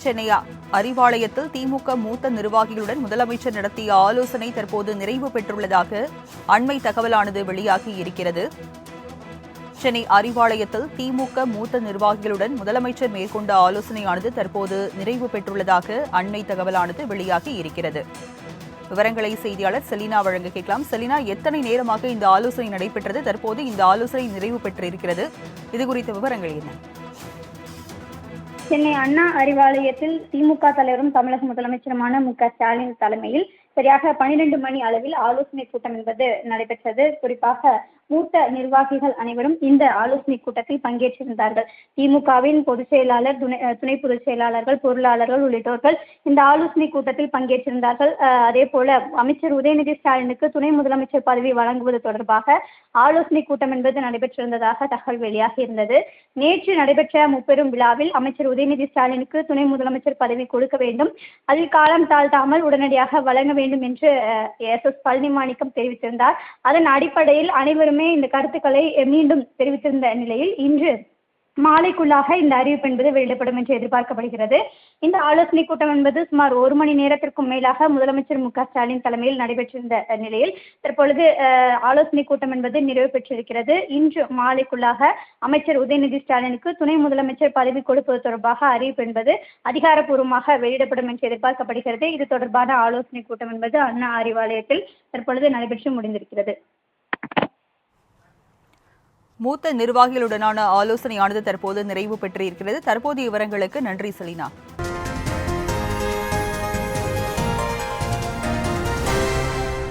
சென்னை அறிவாலயத்தில் திமுக மூத்த நிர்வாகிகளுடன் முதலமைச்சர் நடத்திய ஆலோசனை தற்போது நிறைவு பெற்றுள்ளதாக அண்மை தகவலானது வெளியாகி இருக்கிறது. சென்னை அறிவாலயத்தில் திமுக மூத்த நிர்வாகிகளுடன் முதலமைச்சர் மேற்கொண்ட ஆலோசனையானது தற்போது நிறைவு பெற்றுள்ளதாக அண்மை தகவலானது வெளியாகி இருக்கிறது. விவரங்களை செய்தியாளர் செலினா வழங்க கேட்கலாம். செலினா, எத்தனை நேரமாக இந்த ஆலோசனை நடைபெற்றது? தற்போது இந்த ஆலோசனை நிறைவு பெற்றிருக்கிறது. இது குறித்த விவரங்கள் என்ன? சென்னை அண்ணா அறிவாலயத்தில் திமுக தலைவரும் தமிழக முதலமைச்சருமான மு.க.ஸ்டாலின் தலைமையில் சரியாக 12 மணி அளவில் ஆலோசனை கூட்டம் என்பது நடைபெற்றது. குறிப்பாக மூத்த நிர்வாகிகள் அனைவரும் இந்த ஆலோசனை கூட்டத்தில் பங்கேற்றிருந்தார்கள். திமுகவின் பொதுச் செயலாளர், துணை பொதுச் செயலாளர்கள், பொருளாளர்கள் உள்ளிட்டோர்கள் இந்த ஆலோசனை கூட்டத்தில் பங்கேற்றிருந்தார்கள். அதே போல அமைச்சர் உதயநிதி ஸ்டாலினுக்கு துணை முதலமைச்சர் பதவி வழங்குவது தொடர்பாக ஆலோசனை கூட்டம் என்பது நடைபெற்றிருந்ததாக தகவல் வெளியாகி இருந்தது. நேற்று நடைபெற்ற முப்பெரும் விழாவில் அமைச்சர் உதயநிதி ஸ்டாலினுக்கு துணை முதலமைச்சர் பதவி கொடுக்க வேண்டும், அதில் காலம் தாழ்த்தாமல் உடனடியாக வழங்க வேண்டும் என்று எஸ் பழனிமாணிக்கம் தெரிவித்திருந்தார். அதன் அடிப்படையில் அனைவருமே இந்த கருத்துக்களை மீண்டும் தெரிவித்திருந்த நிலையில் இன்று மாலைக்குள்ளாக இந்த அறிவிப்பு என்பது வெளியிடப்படும் என்று எதிர்பார்க்கப்படுகிறது. இந்த ஆலோசனை கூட்டம் என்பது சுமார் 1 மணி நேரத்திற்கும் மேலாக முதலமைச்சர் மு.க.ஸ்டாலின் தலைமையில் நடைபெற்றிருந்த நிலையில் தற்பொழுது ஆலோசனை கூட்டம் என்பது நிறைவு பெற்றிருக்கிறது. இன்று மாலைக்குள்ளாக அமைச்சர் உதயநிதி ஸ்டாலினுக்கு துணை முதலமைச்சர் பதவி கொடுப்பது தொடர்பாக அறிவிப்பு என்பது அதிகாரப்பூர்வமாக வெளியிடப்படும் என்று எதிர்பார்க்கப்படுகிறது. இது தொடர்பான ஆலோசனை கூட்டம் என்பது அண்ணா அறிவாலயத்தில் தற்பொழுது நடைபெற்று முடிந்திருக்கிறது. மூத்த நிர்வாகிகளுடனான ஆலோசனையானது தற்போது நிறைவு பெற்றிருக்கிறது. தற்போதைய விவரங்களுக்கு நன்றி செலினா.